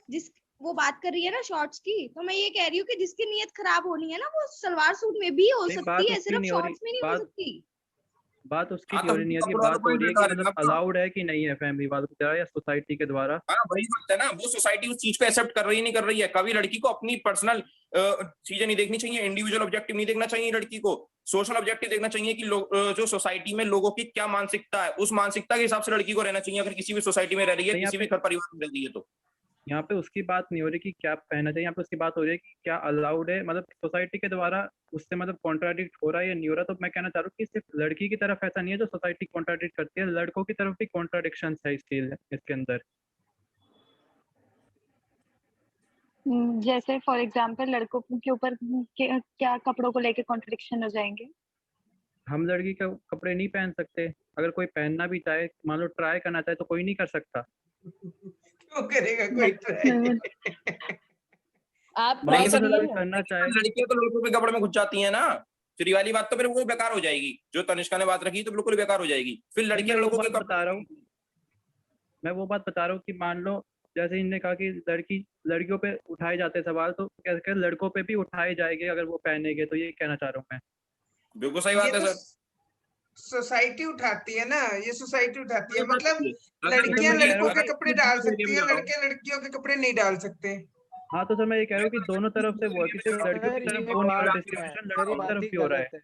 जिस वो बात कर रही है ना शॉर्ट्स की, तो मैं ये कह रही हूँ कि जिसकी नीयत खराब होनी है ना, वो सलवार सूट में भी हो सकती है, सिर्फ शॉर्ट्स में नहीं हो सकती। बात उसकी हो रही है, बात हो रही है कि मतलब अलाउड है कि नहीं है फैमिली वालों के द्वारा या सोसाइटी के द्वारा। हाँ वही बात है ना, वो सोसाइटी उस चीज को एक्सेप्ट कर रही है नहीं कर रही है। कभी लड़की को अपनी पर्सनल चीजें नहीं देखनी चाहिए, इंडिविजुअल ऑब्जेक्टिव नहीं देखना चाहिए लड़की को, सोशल ऑब्जेक्टिव देखना चाहिए कि जो सोसाइटी में लोगों की क्या मानसिकता है, उस मानसिकता के हिसाब से लड़की को रहना चाहिए। अगर किसी भी सोसाइटी में रह रही है, किसी भी घर परिवार में रह रही है तो यहाँ पे उसकी बात नहीं हो रही कि क्या पहनना चाहिए, यहाँ पे उसकी बात हो रही है कि क्या अलाउड है, मतलब सोसाइटी के द्वारा उससे मतलब कॉन्ट्राडिक्ट हो रहा है या नहीं हो रहा। तो मैं कहना चाह रहा हूँ कि सिर्फ लड़की की तरफ ऐसा नहीं है जो सोसाइटी कॉन्ट्राडिक्ट करती है, लड़कों की तरफ भी कॉन्ट्राडिक्शन है इसके अंदर। जैसे फॉर एग्जांपल लड़कों के ऊपर क्या कपड़ों को लेके कॉन्ट्रडिक्शन हो जाएंगे? हम लड़की के कपड़े नहीं पहन सकते, अगर कोई पहनना भी चाहे, मान लो ट्राई करना चाहे तो कोई नहीं कर सकता। क्यों करेगा कोई ट्राई? आप नहीं ट्राई सर, करिए कोई ना। करना चाहे लड़कियां तो लड़कों के कपड़े में घुस जाती है ना, फिर ये वाली बात तो फिर वो बेकार हो जाएगी। जो तनिष्का ने बात रखी तो बिल्कुल बेकार हो जाएगी। फिर लड़कियां लड़कों के बता रहा हूँ, मैं वो बात बता रहा हूँ कि मान लो जैसे इनने कहा कि लड़कियों पे उठाए जाते सवाल, तो कैसे लड़कों पे भी उठाए जाएंगे अगर वो पहनेंगे, तो ये कहना चाह रहा हूँ मैं। बिल्कुल सही बात है सर। सोसाइटी उठाती है ना, ये सोसाइटी उठाती है, मतलब तो लड़कियां मैं कह रहा लड़कों हूँ के कि कपड़े डाल सकती है, लड़के लड़कियों के कपड़े नहीं डाल सकते। हाँ तो सर मैं ये कह रहा हूँ कि दोनों तरफ से वो है कि सिर्फ लड़कियों की तरफ वो नहीं हो रहा डिस्क्रिमिनेशन, लड़कों की तरफ भी हो रहा है।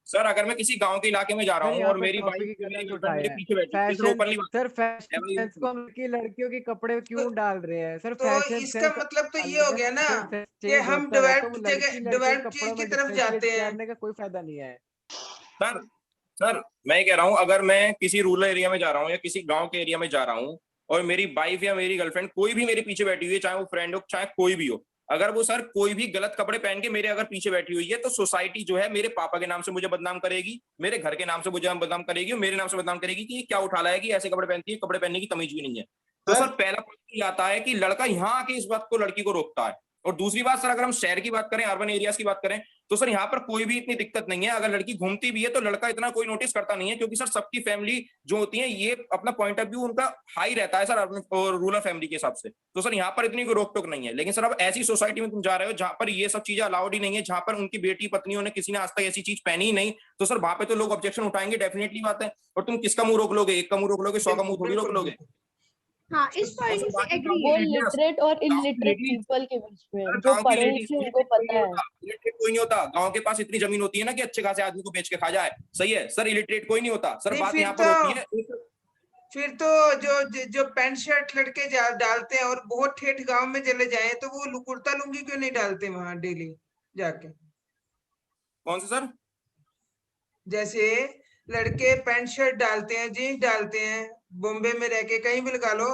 सर अगर मैं किसी गांव के इलाके में जा रहा हूँ और मेरी वाइफ मेरे पीछे बैठी है, तो ओपनली सर फैशन सेंस को हम कि लड़कियों के कपड़े क्यों डाल रहे हैं सर? तो फैशन इसका सेंस मतलब तो ये हो गया ना कि हम डेवलप्ड चीज की तरफ जाते हैं। करने का कोई फायदा नहीं है सर मैं ये कह रहा हूँ, अगर मैं किसी रूरल एरिया में जा रहा हूँ या किसी गांव के एरिया में जा रहा हूँ और मेरी वाइफ या मेरी गर्लफ्रेंड कोई भी मेरे पीछे बैठी हुई है, चाहे वो फ्रेंड हो चाहे कोई भी हो, अगर वो सर कोई भी गलत कपड़े पहन के मेरे अगर पीछे बैठी हुई है, तो सोसाइटी जो है मेरे पापा के नाम से मुझे बदनाम करेगी, मेरे घर के नाम से मुझे बदनाम करेगी और मेरे नाम से बदनाम करेगी कि ये क्या उठा लाया कि ऐसे कपड़े पहनती है, कपड़े पहनने की तमीज भी नहीं है। तो सर पहला पॉइंट ये आता है कि लड़का यहाँ आके इस बात को लड़की को रोकता है। और दूसरी बात सर, अगर हम शहर की बात करें, अर्बन एरियाज की बात करें, तो सर यहाँ पर कोई भी इतनी दिक्कत नहीं है। अगर लड़की घूमती भी है तो लड़का इतना कोई नोटिस करता नहीं है, क्योंकि सर सबकी फैमिली जो होती है ये अपना पॉइंट ऑफ व्यू उनका हाई रहता है सर, अर्बन और रूरल फैमिली के हिसाब से। तो सर यहाँ पर इतनी कोई रोक टोक नहीं है। लेकिन सर अब ऐसी सोसाइटी में तुम जा रहे हो जहां पर ये सब चीजें अलाउड ही नहीं है, जहां पर उनकी बेटी पत्नियों ने किसी ने आज तक ऐसी चीज पहनी ही नहीं, तो सर वहां पे तो लोग ऑब्जेक्शन उठाएंगे, डेफिनेटली बात है। और तुम किसका मुंह रोक लोगे? एक का मुंह रोक लोगे, 100 का मुंह थोड़ी रोक लोगे। हाँ, इस पॉइंट से एग्री वो है। लिटरेट और इलिटरेट पीपल के बीच में, जो पढ़े लिखे उनको पता है। इलिटरेट कोई नहीं होता, गांव के पास इतनी जमीन होती है ना कि अच्छे खासे आदमी को बेच के खा जाए, सही है सर। इलिटरेट कोई नहीं होता सर, बात यहाँ पर होती है। फिर तो जो पैंट शर्ट लड़के डालते हैं और बहुत ठेठ गांव में चले जाए, तो वो कुर्ता लुंगी क्यों नहीं डालते वहां डेली जाके? कौन सा सर? जैसे लड़के पैंट शर्ट डालते हैं, जीन्स डालते हैं, बॉम्बे में रह के कहीं भी लगा लो।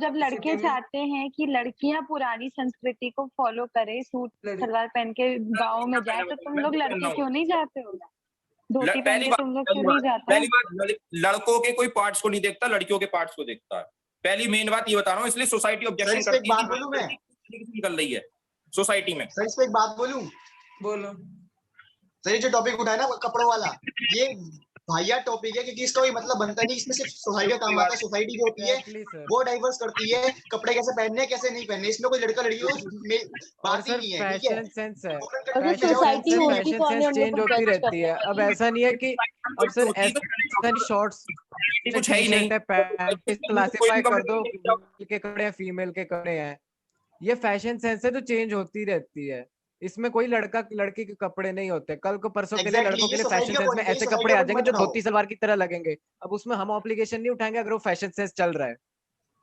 जब लड़के चाहते हैं कि लड़कियां पुरानी संस्कृति को फॉलो करें, सूट सलवार पहन के गाँव में जाए, तो तुम लोग लड़के क्यों नहीं जाते हो? धोती पहन के तुम लोग क्यों नहीं जाते? पहली बात, लड़कों के कोई पार्ट्स को नहीं देखता, लड़कियों के पार्ट्स को देखता है। पहली मेन बात ये बता रहा हूँ, इसलिए सोसाइटी ऑब्जेक्शन करती है। निकल रही है सोसाइटी में। सर इस पे एक बात बोलूं? बोलो सर। ये जो टॉपिक उठाया ना कपड़ों वाला, ये भैया टॉपिक है, क्योंकि इसका कोई मतलब बनता नहीं। इसमें सिर्फ सोसाइटी का काम आता है। सोसाइटी जो होती है वो डाइवर्स करती है कपड़े कैसे पहनने कैसे नहीं पहनने। इसमें कोई लड़का लड़की बात ही नहीं है। फैशन सेंस है, सोसाइटी चेंज होती रहती है। अब ऐसा नहीं है कि अब सर ऐसा शॉर्ट्स कुछ है ही नहीं, क्लासिफाई कर दो के कपड़े हैं फीमेल के कपड़े हैं। ये फैशन सेंस है जो चेंज होती रहती है। इसमें कोई लड़का लड़की के कपड़े नहीं होते। कल को परसों के लिए लड़कों के लिए फैशन सेंस में ऐसे कपड़े आ जाएंगे जो धोती सलवार की तरह लगेंगे। अब उसमें हम ऑब्लिगेशन नहीं उठाएंगे अगर वो फैशन सेंस चल रहा है।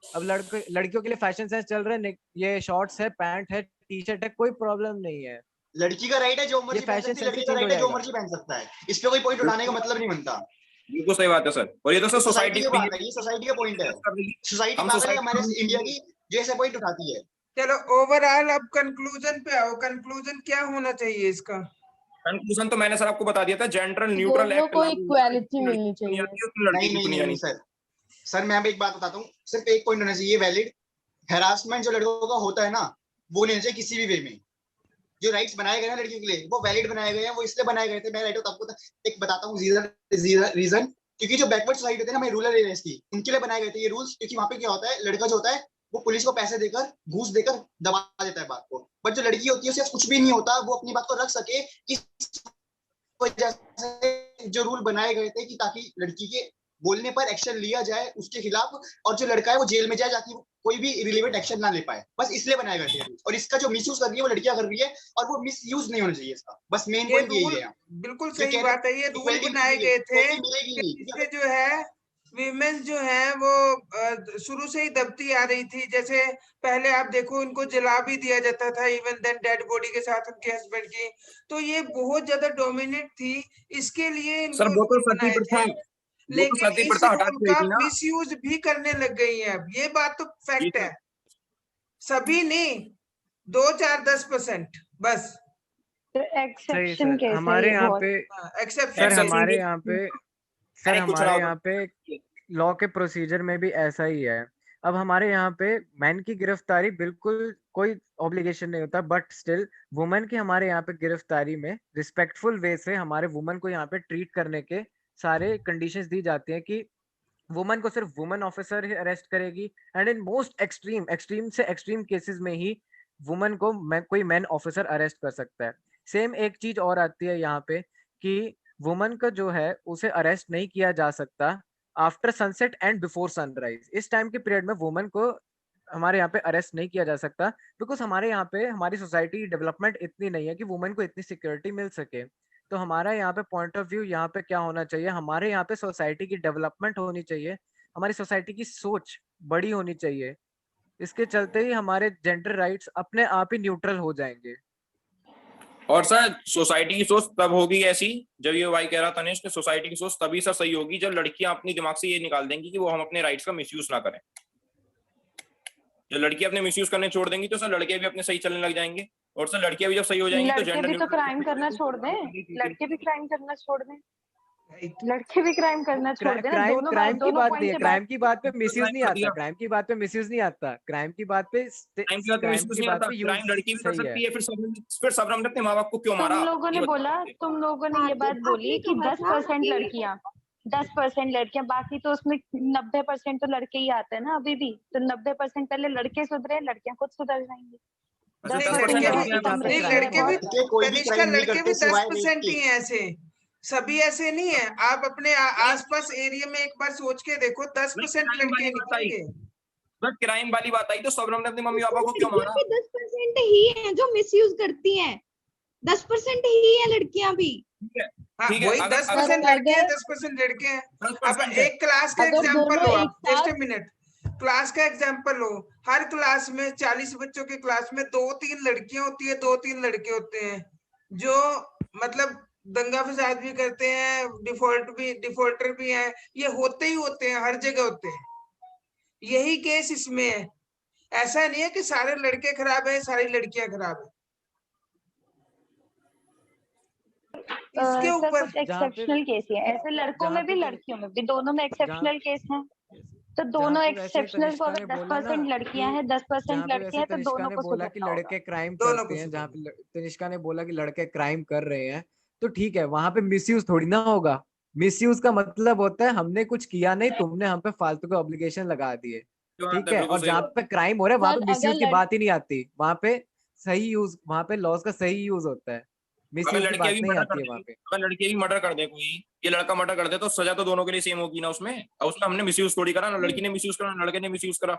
अब लड़कियों के लिए फैशन सेंस चल रहा है, ये शॉर्ट्स है, पैंट है, टी शर्ट है, कोई प्रॉब्लम नहीं है। लड़की का राइट है जो मर्जी पहन सकती है, लड़की का राइट है जो मर्जी पहन सकता है। इस पे कोई पॉइंट उठाने का मतलब नहीं बनता। बिल्कुल सही बात है सर। और ये तो सर सोसाइटी की बात है, ये सोसाइटी का पॉइंट है। सोसाइटी हमारे इंडिया की जैसे पॉइंट उठाती है। चलो ओवरऑल अब कंक्लूजन पे आओ। कंक्लूजन क्या होना चाहिए इसका? कंक्लूजन तो मैंने सर आपको बता दिया था, जेंडर न्यूट्रल एक्ट को इक्वालिटी मिलनी चाहिए। नहीं सर मैं एक बात बताता हूँ, सिर्फ एक पॉइंट होना चाहिए वैलिड। हैरासमेंट जो लड़कों का होता है ना, वो नहीं चाहिए किसी भी वे में। जो राइट्स बनाए गए हैं लड़कियों के लिए, वो वैलिड बनाए गए हैं, वो इसलिए बनाए गए थे। मैं राइट आपको एक बताता हूँ रीजन, क्योंकि जो बैकवर्ड सोसाइटी होती है ना हमारी रूरल एरियाज की, उनके लिए बनाए गए थे ये रूल्स। क्योंकि वहाँ पे क्या होता है, लड़का जो होता है वो पुलिस को पैसे देकर, घूस देकर दबा देता है बात को। बट जो लड़की होती है उसे कुछ भी नहीं होता, वो अपनी बात को रख सके। इस वजह से जो रूल बनाए गए थे कि ताकि लड़की के बोलने पर एक्शन लिया जाए उसके खिलाफ, और जो लड़का है वो जेल में जाए जाके कोई भी रिलेवेंट एक्शन ना ले पाए। बस इसलिए बनाए गए थे। और इसका जो मिसयूज कर रही है वो लड़कियां कर रही है, और वो मिसयूज नहीं होना चाहिए इसका। बस मेन पॉइंट यही है। बिल्कुल सही बात है। ये रूल बनाए गए थे, इससे जो है वीमेंस जो है वो शुरू से ही दबती आ रही थी। जैसे पहले आप देखो इनको जला भी दिया जाता था, इवन देन डेड बॉडी के साथ उनके हस्बैंड की। तो ये बहुत ज्यादा डोमिनेट थी, इसके लिए सर इनको वो तो रूल सती बनाए प्रथा, थे। वो तो लेकिन सती इस प्रथा हटा रूल दी गई का थी ना। मिसयूज भी करने लग गई है अब, ये बात तो जी फैक्ट सर। है। सभी नहीं, 2-4-10% बस। तो सही एक्सेप्शन सर, केस है हमारे ये यहाँ बहुत। पे एक्सेप्शन सर है। हमारे यहाँ पे सर नहीं कुछ ना हमारे होगा। यहाँ पे लॉ के प्रोसीजर में भी ऐसा ही है। अब हमारे यहाँ पे मैन की गिरफ्तारी बिल्कुल कोई ऑब्लिगेशन नहीं होता, बट स्टिल वुमेन की हमारे यहाँ पे गिरफ्तारी में रिस्पेक्टफुल वे से हमारे वुमेन को यहाँ पे ट्रीट करने के सारे कंडीशंस दी जाती हैं कि वुमन को सिर्फ वुमन ऑफिसर ही अरेस्ट करेगी, and in most extreme extreme से एक्सट्रीम केसेस में ही वुमन को कोई मैन ऑफिसर अरेस्ट कर सकता है। सेम एक चीज और आती है यहाँ पे कि वुमन का जो है उसे अरेस्ट नहीं किया जा सकता after sunset and before sunrise. इस टाइम के पीरियड में वुमन को हमारे यहाँ पे अरेस्ट नहीं किया जा सकता, बिकॉज हमारे यहाँ पे हमारी सोसाइटी डेवलपमेंट इतनी नहीं है कि वुमेन को इतनी सिक्योरिटी मिल सके। तो हमारा यहाँ पे पॉइंट ऑफ व्यू यहाँ पे क्या होना चाहिए, हमारे यहाँ पे सोसाइटी की डेवलपमेंट होनी चाहिए, हमारी सोसाइटी की सोच बड़ी होनी चाहिए। इसके चलते ही हमारे जेंडर राइट्स अपने आप ही न्यूट्रल हो जाएंगे। और सर सोसाइटी की सोच तब होगी ऐसी, जब ये भाई कह रहा था तनिष्क, सोसाइटी की सोच तभी सर सही होगी जब लड़कियां अपनी दिमाग से ये निकाल देंगी कि वो हम अपने राइट्स का मिसयूज ना करें। जब लड़कियां अपने मिसयूज करने छोड़ देंगी तो सर लड़के भी अपने सही चलने लग जाएंगे, और सर लड़कियां भी जब सही हो जाएंगी तो लड़के जेंडर भी तो न्यूट्रल क्राइम करना छोड़ दें, लड़के भी क्राइम करना छोड़ दें, लड़के भी क्राइम करना छोड़ दें ना। क्राइम दोनों क्राइम की दोनों बात पॉइंट नहीं है, से क्राइम बात। की बात पे मिसयूज नहीं कर आता, दिया। क्राइम की बात पे मिसयूज नहीं आता, क्राइम की बात पे क्राइम की बात पे मिसयूज नहीं आता, यूज क्राइम लड़की भी कर सही है। सकती है। फिर सबने अपने माँ बाप को क्यों मारा? तुम लोगों ने ये बोला, तुम लोगों ने ये बात बोली आपने कि कहा था 10% कि लड़कियां, 10% लड़कियां, बाकी तो उसमें 90% तो लड़के ही आते हैं ना अभी भी। तो 90% पहले लड़के सुधरे, लड़कियां खुद सुधर जाएंगी। अच्छा, 10% लड़के बहुत भी, ही कम नहीं रेशियो है, लड़के भी, बहुत। कोई भी तनिष्का क्राइम नहीं लड़के भी करते सिवाय रेप 10% के। ही हैं ऐसे, सभी ऐसे नहीं है। आप अपने आसपास एरिया में एक बार सोच के देखो, 10% क्राइम लड़के वाली बात आई, निकलेंगे। बट क्राइम वाली बात आई तो सबने अपने मम्मी पापा को क्यों मारा? 10% ही है जो मिसयूज करती हैं, 10% ही है लड़कियां भी। हाँ ठीक है, वही अगर 10% लड़के हैं, 10% लड़के हैं। अब 10% है। एक क्लास का अगर एग्जांपल दोनों लो एक आप, जस्ट साथ ए मिनट, क्लास का एग्जांपल लो। हर क्लास में 40 बच्चों के क्लास में 2-3 लड़कियां होती है, 2-3 लड़के होते हैं जो मतलब दंगा फसाद भी करते हैं, डिफॉल्टर भी हैं। ये होते ही होते हैं, हर जगह होते हैं। यही केस इसमें है। ऐसा नहीं है कि सारे लड़के खराब है, सारी लड़कियां खराब है। इसके सर ऊपर कुछ एक्सेप्शनल केस ही है ऐसे, लड़कों में भी लड़कियों में भी, दोनों में एक्सेप्शनल केस हैं। तो दोनों एक्सेप्शनल को, अगर 10% लड़कियां हैं, 10% जहाँ पे लड़के वैसे हैं, तो तनिष्का दोनों ने को बोला कि सुधरना होगा। लड़के क्राइम दोनों करते को हैं, जहाँ पे तनिष्का ने बोला कि लड़के क्राइम कर रहे हैं, तो ठीक है, वहां पे मिसयूज थोड़ी ना होगा। मिसयूज का मतलब होता है हमने कुछ किया नहीं, तुमने हम पे फालतू के ऑब्लिगेशन लगा दिए, ठीक है। और जहाँ पे क्राइम हो रहा है वहां सर पे मिसयूज अगर की बात ही नहीं आती, वहां पे सही यूज, वहां पे लॉज का सही यूज होता है, अगर मिसयूज की लड़के बात भी नहीं मर्डर आती कर है दे, वहां पे। अगर लड़के भी मर्डर कर दे, कोई ये लड़का मर्डर कर दे, तो सजा तो दोनों के लिए सेम होगी ना उसमें। और उसमें हमने मिसयूज थोड़ी करा, ना लड़की ने मिसयूज करा ना लड़के ने मिसयूज करा।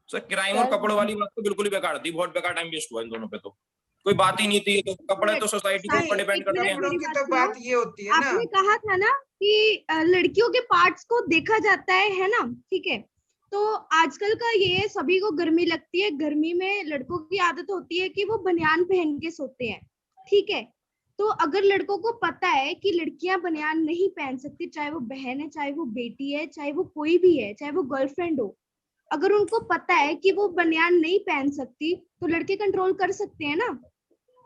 सर क्राइम और कपड़ों वाली बात तो बिल्कुल ही बेकार थी, बहुत बेकार टाइम वेस्ट हुआ इन दोनों पे, तो कोई बात ही नहीं थी। तो कपड़े तो सोसाइटी के ऊपर डिपेंड करते हैं। कपड़ों की तो बात ये होती है ना, आपने कहा था ना कि लड़कियों के पार्ट्स को देखा जाता है ना, ठीक है। तो आजकल का ये सभी को गर्मी लगती है, गर्मी में लड़कों की आदत होती है कि वो बनियान पहन के सोते हैं, ठीक है। तो अगर लड़कों को पता है कि लड़कियां बनियान नहीं पहन सकती, चाहे वो बहन है, चाहे वो बेटी है, चाहे वो कोई भी है, चाहे वो गर्लफ्रेंड हो, अगर उनको पता है कि वो बनियान नहीं पहन सकती, तो लड़के कंट्रोल कर सकते हैं ना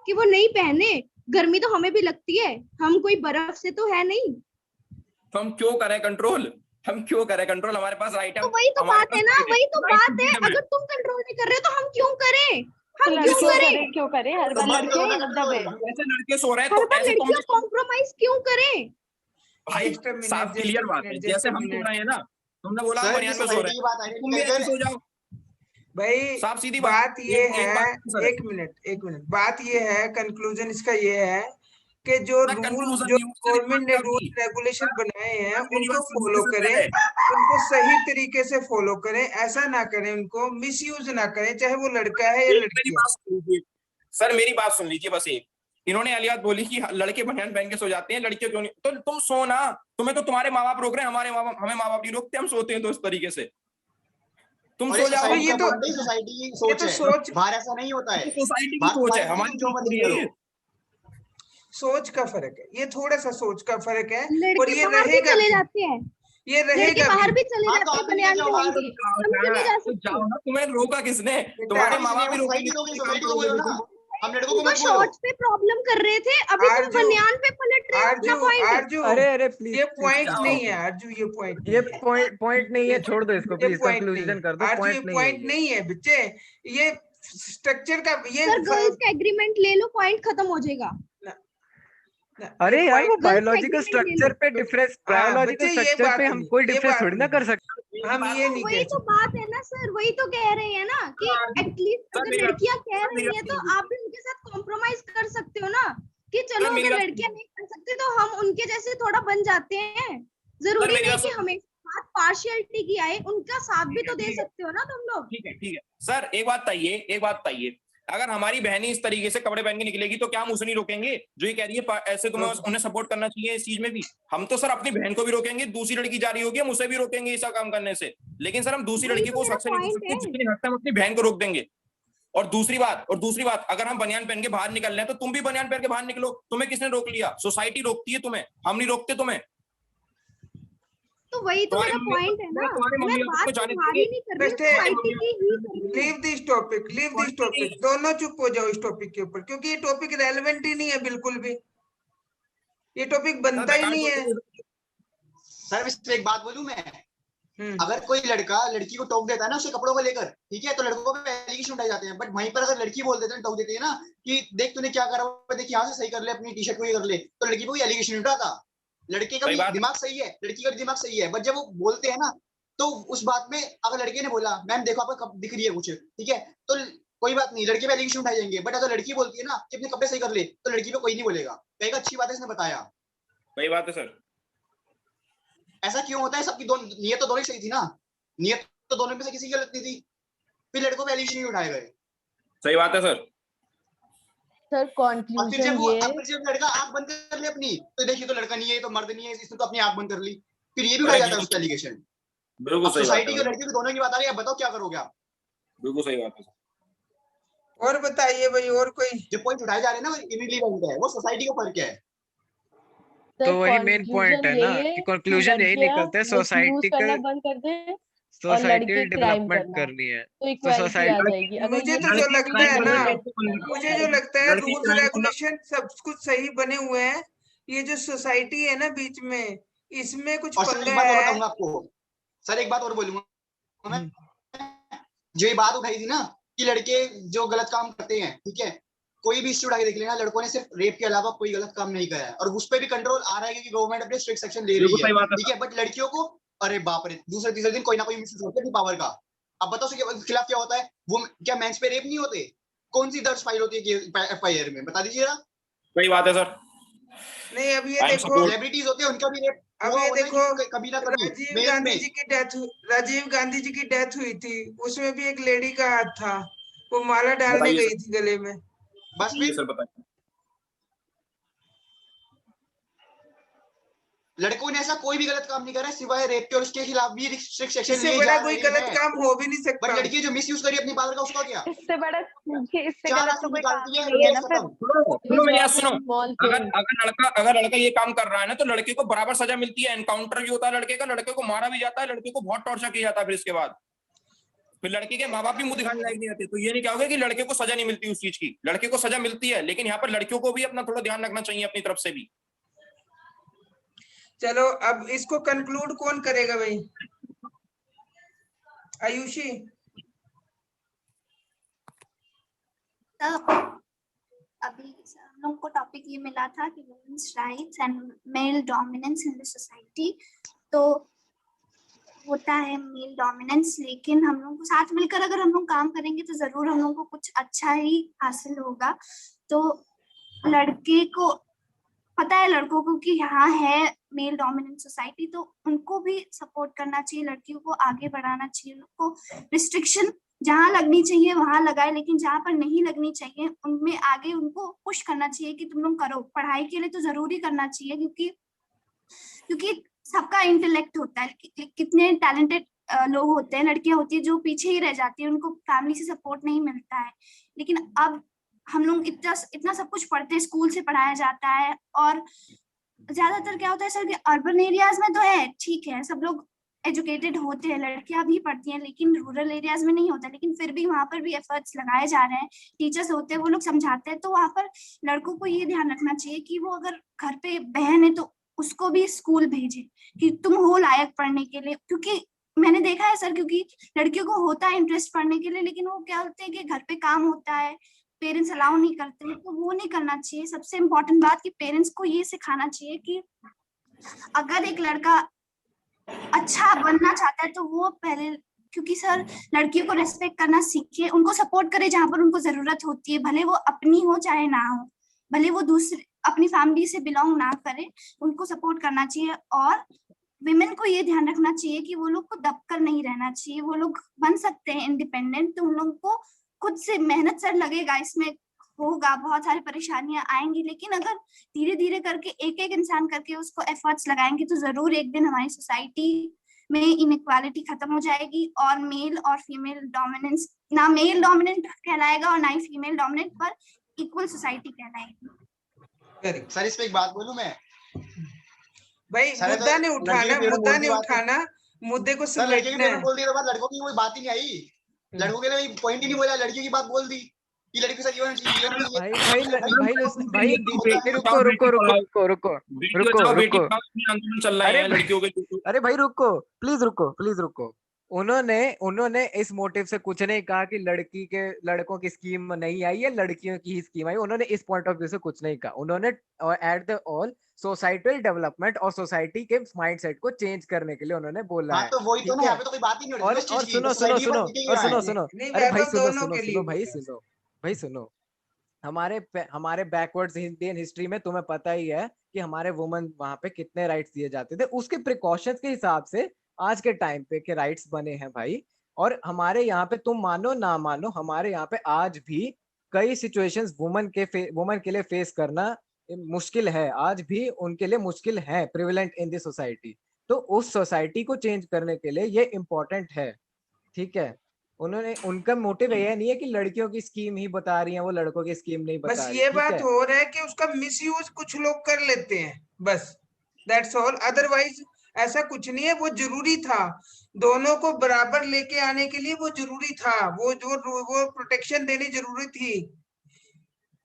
कि वो नहीं पहने। गर्मी तो हमें भी लगती है, हम कोई बर्फ से तो है नहीं। तो हम क्यों करें कंट्रोल, हम क्यों करें कंट्रोल? हमारे पास राइट है, तो वही तो बात है ना, वही तो बात है। अगर तुम कंट्रोल नहीं कर रहे हो तो हम क्यों करें, हम क्यों करें? क्यों करें? हर बार लड़कियां ही मतलब है। ऐसे लड़के सो रहे हैं हर तो बार ऐसे तुम लड़कियां कॉम्प्रोमाइज क्यों करें? भाई साफ क्लियर बात है, जैसे हम सो रहे हैं ना, तुमने बोला हम बनियान में सो रहे हैं, तुम भी ऐसे सो जाओ भाई। साफ सीधी बात ये एक है, बात एक मिनट, बात ये है, कंक्लूजन इसका ये है कि जो रूल, जो गवर्नमेंट ने रूल रेगुलेशन बनाए हैं उनको फॉलो करें, उनको सही तरीके से फॉलो करें, ऐसा ना करें, उनको मिसयूज ना करें, चाहे वो लड़का है या लड़की है। सर मेरी बात सुन लीजिए बस एक, इन्होंने अलियात बोली कि लड़के बनियान पहन के सो जाते हैं, लड़कियों क्यों नहीं? तो तुम सो ना, तुम्हें तो तुम्हारे माँ बाप रोक रहे हैं, हमारे माँ बाप, हमें माँ बाप नहीं रोकते, हम सोते हैं तो इस तरीके से तुम और सो जाओ। सोसाइटी ये का तो पॉइंट है, सोसाइटी की ये सोच तो है, सोच बाहर ऐसा नहीं होता है। सोसाइटी की बाहर सोच है, सोसाइटी हमारी जो मर्जी करो। सोच का फर्क है, ये थोड़ा सा सोच का फर्क है, और लड़के ये बाहर भी रहेगा चले भी, जाते हैं, ये लड़के रहेगा बाहर भी। भी चले हाँ, तो जाते हैं आप भी बनियान निकल जाओ पहन बाहर। के, हम क्यों नहीं जा तो जाओ सकते? ना, तुम्हें रोका किसने? बेटा, तुम्हारे माँ बाप वो भी रोकेंगे, सोसाइटी तुम होगी, भी काम सोसाइटी को करोगे, बोलो ना, लेकिन हम लड़कों तुम को तो मत बोलो। शॉर्ट्स पे प्रॉब्लम कर रहे थे, अभी तुम आरजू बनियान पे पलट रहे हो अपना आरजू पॉइंट। आरजू अरे प्लीज ये पॉइंट जाओ। नहीं है आरजू, ये पॉइंट ये नहीं है, पॉइंट नहीं है, छोड़ दो इसको ये प्लीज, पॉइंट नहीं कंक्लूजन है कर दो, आरजू, ये पॉइंट नहीं है पॉइंट ये। नहीं है बच्चे, ये स्ट्रक्चर का ये सर गर्ल्स का एग्रीमेंट ले लो, पॉइंट खत्म हो जाएगा। अरे ये यार वो पॉइंट बायोलॉजिकल agreement ले स्ट्रक्चर लो। पे डिफरेंस, हाँ बायोलॉजिकल बच्चे, ये स्ट्रक्चर बात पे हम नहीं, कोई ये डिफरेंस बात थोड़ी ना नहीं, कर सकते। हम ये नहीं वही कह तो सकते। बात है ना सर, वही तो कह रहे हैं ना कि एटलीस्ट सर, अगर मेरी बात- लड़कियां कह सर, मेरी रही हैं बात तो सुनिए। आप भी उनके साथ कॉम्प्रोमाइज कर सकते हो ना, कि चलो सर, मेरी अगर बात लड़कियां सुनिए। नहीं कर सकती तो हम उनके जैसे थोड़ा बन जाते हैं। जरूरी मेरी नहीं बात कि सुनिए। हमेशा बात पार्शियलिटी की आए, उनका साथ भी तो दे ठीक है, सकते हो ना तुम लोग। ठीक है सर, एक बात बताइए, अगर हमारी बहनें इस तरीके से कपड़े पहन के निकलेगी तो क्या हम उसे नहीं रोकेंगे जो ये कह रही है? ऐसे तुम्हें उन्हें सपोर्ट करना चाहिए इस चीज में भी। हम तो सर अपनी बहन को भी रोकेंगे, दूसरी लड़की जा रही होगी हम उसे भी रोकेंगे ऐसा काम करने से, लेकिन सर हम दूसरी वही लड़की तो को उस मेरा हक से नहीं रोक पॉइंट सकते है। जितनी हक से हम अपनी बहन को रोक देंगे। और दूसरी बात, अगर हम बनियान पहन के बाहर निकल रहे हैं तो तुम भी बनियान पहन के बाहर निकलो, तुम्हें किसने रोक लिया? सोसाइटी रोकती है तुम्हें, हम नहीं रोकते तुम्हें। तो वही तो मेरा पॉइंट है ना, तुम्हारे मैं मम्मी बात को जाने तुम्हारी नहीं कर रही, बेटे, सोसाइटी की ही कर रही हूँ। लीव दिस टॉपिक, दोनों चुप हो जाओ इस टॉपिक के ऊपर, क्योंकि ये टॉपिक रेलेवेंट ही नहीं है बिल्कुल भी, ये टॉपिक बनता ही नहीं है। सर इसमें एक बात बोलूं मैं, अगर कोई लड़का लड़की को टोक देता है ना उसके कपड़ों को लेकर, ठीक है, तो लड़कों पे एलिगेशन उठाए जाते हैं, बट वहीं पर अगर लड़की बोल देते हैं, टोक देती है ना कि देख तूने क्या करा, देख यहाँ से सही कर ले, अपनी टी शर्ट को ये कर ले, तो लड़की को एलिगेशन उठाता। लड़के का भी दिमाग सही है, लड़की का भी दिमाग सही है, बट जब वो बोलते हैं ना तो उस बात में अगर लड़के ने बोला मैम देखो आपको कब दिख रही है कुछ, ठीक है, तो कोई बात नहीं, लड़के पे एलिगेशन उठाए जाएंगे, बट अगर लड़की बोलती है ना कि अपने कपड़े सही कर ले, तो लड़की पे कोई नहीं बोलेगा, कहेगा अच्छी बात है इसने बताया। वही बात है सर। ऐसा क्यों होता है? सबकी दोनों नियत तो दोनों ही सही थी ना, नियत तो दोनों में से किसी की गलत नहीं थी, फिर लड़कों पे एलिगेशन नहीं उठाए गए। सही बात है सर। सर कंक्लूजन ये है, जब लड़का आंख बंद कर ले अपनी, तो देखिए तो लड़का नहीं है, तो मर्द नहीं है, इसने तो अपनी आंख बंद कर ली, फिर ये भी उठाया जाता है उसका एलिगेशन। बिल्कुल सही बात सोसाइटी है, के लड़कियों की दोनों की बात आ रही है, बताओ क्या करोगे आप? बिल्कुल सही बात है। और बताइए भाई, और कोई जो पॉइंट उठाए जा रहे हैं ना, वो इनरिलेवेंट है, वो सोसाइटी का फर्क है। तो वही मेन पॉइंट है ना कि कंक्लूजन यही निकलता है, सोसाइटी करना बंद कर दे और लड़के क्राइम डेवलपमेंट करना, करनी है, तो इक्वालिटी आ जाएगी। अगर मुझे ये तो जो लगता है ना, मुझे जो लगता है लड़की रूल्स crime रेगुलेशन सब कुछ सही बने हुए हैं, ये जो सोसाइटी है ना बीच में, इसमें कुछ और सर पंगा एक बात और है। बताऊंगा आपको, सर एक बात और बोलूंगा मैं, जो ये बात उठाई थी ना कि लड़के जो गलत काम करते हैं, ठीक है, कोई भी इश्यू उठा के देख लेना, लड़कों ने सिर्फ रेप के अलावा कोई गलत काम नहीं करा है, और उस पर भी कंट्रोल आ रहा है क्योंकि गवर्नमेंट अपने स्ट्रिक्ट सेक्शन ले रही है, ठीक है, बट लड़कियों को अरे बाप रे, दूसरे तीसरे दिन कोई ना कोई मिसयूज होता है पावर का। अब बताओ उसके खिलाफ क्या होता है? वो क्या मेंस पे रेप नहीं होते? कौन सी दर्ज फाइल होती है एफआईआर में, बता दीजिए जरा। सही बात है सर। नहीं, अब ये देखो, सेलिब्रिटीज होते हैं, उनका भी रेप अब ये देखो, कभी ना कभी राजीव मेल्स गांधी में। जी की डेथ हुई थी, उसमें भी एक लेडी का हाथ था, वो माला डालने बताइए गई सर। थी गले में। बस फिर सर बताइए। लड़कों ने ऐसा कोई भी गलत काम नहीं करा है सिवाय रेप के, और उसके खिलाफ भी स्ट्रिक्ट सेक्शन इससे लिए बड़ा जा कोई रहे गलत हैं। काम हो भी नहीं सकता। बट लड़की जो मिसयूज करी अपनी पावर का, उसका क्या? इससे गलत तो कोई काम निकालती है, नहीं है ना फिर। सुनो मेरी बात सुनो, अगर लड़का ये काम कर रहा है ना तो लड़के को बराबर सजा मिलती है। एनकाउंटर भी होता है लड़के का, लड़के को मारा भी जाता है, लड़के को बहुत टॉर्चर किया जाता है, फिर इसके बाद फिर लड़के के माँ बाप भी मुंह दिखाने लायक नहीं आते। तो ये नहीं क्या होगा कि लड़के को सजा नहीं मिलती उस चीज की, लड़के को सजा मिलती है, लेकिन यहाँ पर लड़कियों को भी अपना थोड़ा ध्यान रखना चाहिए अपनी तरफ से भी। चलो अब इसको कंक्लूड कौन करेगा भाई? आयुषी। अभी हम लोग को टॉपिक ये मिला था कि women's rights and male dominance in the society. तो होता है मेल डोमिनेंस, लेकिन हम लोग को साथ मिलकर अगर हम लोग काम करेंगे तो जरूर हम लोग को कुछ अच्छा ही हासिल होगा। तो लड़के को पता है, लड़कों को कि यहाँ है मेल डोमिनेंट सोसाइटी, तो उनको भी सपोर्ट करना चाहिए, लड़कियों को आगे बढ़ाना चाहिए, उनको रिस्ट्रिक्शन जहाँ लगनी चाहिए वहां लगाए, लेकिन जहाँ पर नहीं लगनी चाहिए उनमें आगे उनको पुश करना चाहिए कि तुम लोग करो। पढ़ाई के लिए तो जरूरी करना चाहिए, क्योंकि सबका इंटेलेक्ट होता है, कितने टैलेंटेड लोग होते हैं, लड़कियां होती है जो पीछे ही रह जाती है, उनको फैमिली से सपोर्ट नहीं मिलता है। लेकिन अब हम लोग इतना सब कुछ पढ़ते हैं, स्कूल से पढ़ाया जाता है। और ज्यादातर क्या होता है सर कि अर्बन एरियाज में तो है, ठीक है, सब लोग एजुकेटेड होते हैं, लड़कियां भी पढ़ती हैं, लेकिन रूरल एरियाज में नहीं होता। लेकिन फिर भी वहां पर भी एफर्ट्स लगाए जा रहे हैं, टीचर्स होते हैं, वो लोग समझाते हैं। तो वहां पर लड़कों को ये ध्यान रखना चाहिए कि वो अगर घर पे बहन है तो उसको भी स्कूल भेजे, कि तुम हो लायक पढ़ने के लिए। क्योंकि मैंने देखा है सर, क्योंकि लड़कियों को होता है इंटरेस्ट पढ़ने के लिए, लेकिन वो क्या होते हैं कि घर पे काम होता है, पेरेंट्स अलाउ नहीं करते हैं, तो वो नहीं करना चाहिए। सबसे इम्पोर्टेंट बात कि पेरेंट्स को ये सिखाना चाहिए कि अगर एक लड़का अच्छा बनना चाहता है तो वो पहले, क्योंकि सर लड़कियों को रेस्पेक्ट करना सीखे, उनको सपोर्ट करे जहां पर उनको जरूरत होती है, भले वो अपनी हो चाहे ना हो, भले वो दूसरे अपनी फैमिली से बिलोंग ना करे, उनको सपोर्ट करना चाहिए। और विमेन को ये ध्यान रखना चाहिए कि वो लोग को दबकर नहीं रहना चाहिए, वो लोग बन सकते हैं इंडिपेंडेंट, तो उन लोगों को खुद से मेहनत सर लगेगा, इसमें होगा, बहुत सारी परेशानियां आएंगी, लेकिन अगर धीरे धीरे करके एक एक इंसान करके उसको एफर्ट्स लगाएंगे तो जरूर एक दिन हमारी सोसाइटी में इनइक्वालिटी खत्म हो जाएगी, और मेल और फीमेल डोमिनेंस, ना मेल डोमिनेंट कहलाएगा और ना ही फीमेल डोमिनेंट, पर इक्वल सोसाइटी कहलाएगी। सर इस पे एक बात बोलूं मैं भाई, मुद्दा नहीं उठाना, मुद्दे को समेटना है। बोल दिया तो बात, लड़कों की कोई बात ही नहीं आई, लड़कों के लिए पॉइंट ही नहीं बोला, लड़कियों की बात बोल दी कि लड़की के साथ ये होना चाहिए। रुको चल रहा है लड़कियों के। अरे भाई रुको, प्लीज रुको। उन्होंने इस मोटिव से कुछ नहीं कहा कि लड़कों की स्कीम नहीं आई है, लड़कियों की ही स्कीम आई। उन्होंने इस पॉइंट ऑफ व्यू से कुछ नहीं कहा। उन्होंने at the all societal development और सोसाइटी के माइंडसेट को चेंज करने के लिए उन्होंने बोला है। तो वही तो ना, यहाँ पे तो कोई बात ही नहीं हो रही है। और सुनो, हमारे बैकवर्ड्स इंडियन हिस्ट्री में तुम्हें पता ही है कि हमारे वुमेन वहां पे कितने राइट्स दिए जाते थे, उसके प्रिकॉशंस के हिसाब से आज के टाइम पे के राइट्स बने हैं भाई। और हमारे यहाँ पे, तुम मानो ना मानो, हमारे यहाँ पे आज भी कई सिचुएशंस वुमेन के लिए फेस करना मुश्किल है, आज भी उनके लिए मुश्किल है, प्रिविलेंट इन द सोसाइटी। तो उस सोसाइटी को चेंज करने के लिए ये इम्पोर्टेंट है, ठीक है। उनका मोटिव ये नहीं है कि लड़कियों की स्कीम ही बता रही है, वो लड़कों की स्कीम नहीं बता बस रही। ये बात हो रहा है कि उसका मिसयूज कुछ लोग कर लेते हैं, बस दैट्स ऑल। अदरवाइज ऐसा कुछ नहीं है, वो जरूरी था, दोनों को बराबर लेके आने के लिए वो जरूरी था, वो प्रोटेक्शन देनी जरूरी थी।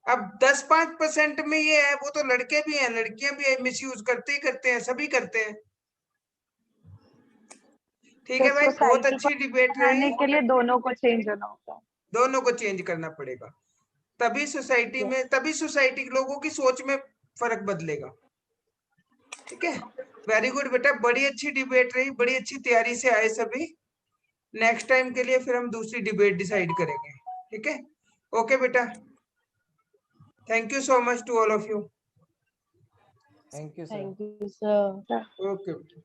अब 10-5% में ये है, वो तो लड़के भी हैं, लड़कियां भी है, मिसयूज करते हैं, सभी करते हैं। ठीक है भाई, बहुत अच्छी डिबेट रही। के लिए दोनों को चेंज होना होगा, दोनों को चेंज करना पड़ेगा, तभी सोसाइटी के लोगों की सोच में फर्क बदलेगा। ठीक है, वेरी गुड बेटा, बड़ी अच्छी डिबेट रही, बड़ी अच्छी तैयारी से आए सभी। नेक्स्ट टाइम के लिए फिर हम दूसरी डिबेट डिसाइड करेंगे। ठीक है, ओके बेटा, thank you so much to all of you. Thank you sir. Okay बेटा।